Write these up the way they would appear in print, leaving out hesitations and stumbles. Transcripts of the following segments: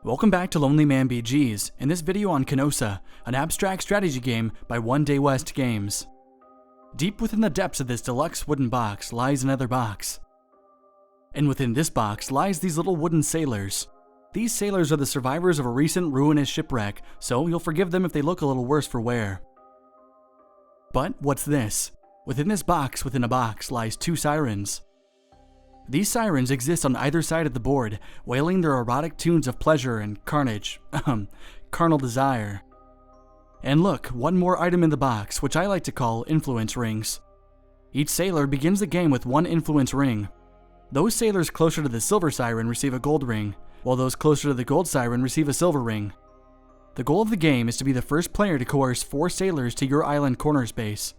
Welcome back to Lonely Man BG's, in this video on Canosa, an abstract strategy game by One Day West Games. Deep within the depths of this deluxe wooden box lies another box. And within this box lies these little wooden sailors. These sailors are the survivors of a recent ruinous shipwreck, so you'll forgive them if they look a little worse for wear. But what's this? Within this box within a box lies two sirens. These sirens exist on either side of the board, wailing their erotic tunes of pleasure and carnage, carnal desire. And look, one more item in the box, which I like to call influence rings. Each sailor begins the game with one influence ring. Those sailors closer to the silver siren receive a gold ring, while those closer to the gold siren receive a silver ring. The goal of the game is to be the first player to coerce 4 sailors to your island corner space.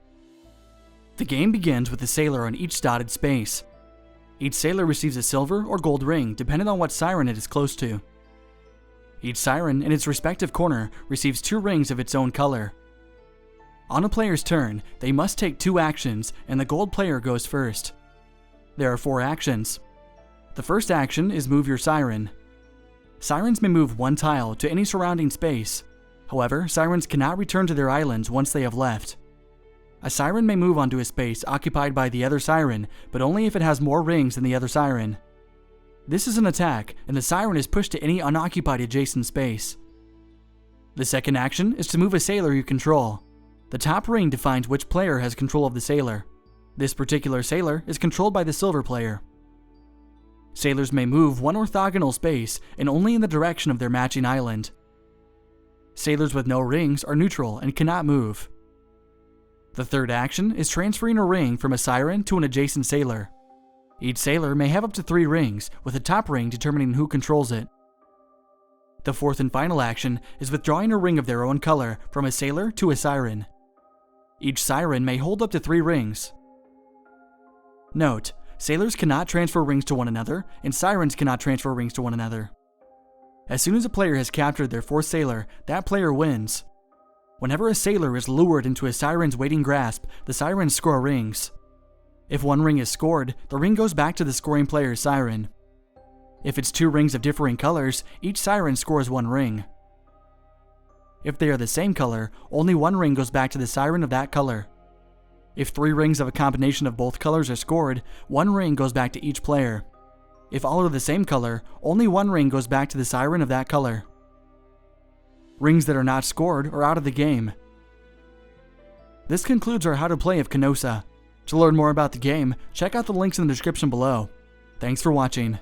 The game begins with a sailor on each dotted space. Each sailor receives a silver or gold ring, depending on what siren it is close to. Each siren, in its respective corner, receives 2 rings of its own color. On a player's turn, they must take 2 actions, and the gold player goes first. There are 4 actions. The first action is move your siren. Sirens may move 1 tile to any surrounding space. However, sirens cannot return to their islands once they have left. A siren may move onto a space occupied by the other siren, but only if it has more rings than the other siren. This is an attack, and the siren is pushed to any unoccupied adjacent space. The second action is to move a sailor you control. The top ring defines which player has control of the sailor. This particular sailor is controlled by the silver player. Sailors may move 1 orthogonal space, and only in the direction of their matching island. Sailors with no rings are neutral and cannot move. The third action is transferring a ring from a siren to an adjacent sailor. Each sailor may have up to 3 rings, with the top ring determining who controls it. The fourth and final action is withdrawing a ring of their own color from a sailor to a siren. Each siren may hold up to 3 rings. Note: sailors cannot transfer rings to one another, and sirens cannot transfer rings to one another. As soon as a player has captured their 4th sailor, that player wins. Whenever a sailor is lured into a siren's waiting grasp, the sirens score rings. If 1 ring is scored, the ring goes back to the scoring player's siren. If it's 2 rings of differing colors, each siren scores 1 ring. If they are the same color, only 1 ring goes back to the siren of that color. If 3 rings of a combination of both colors are scored, 1 ring goes back to each player. If all are the same color, only 1 ring goes back to the siren of that color. Rings that are not scored are out of the game. This concludes our how to play of Canosa. To learn more about the game, check out the links in the description below. Thanks for watching.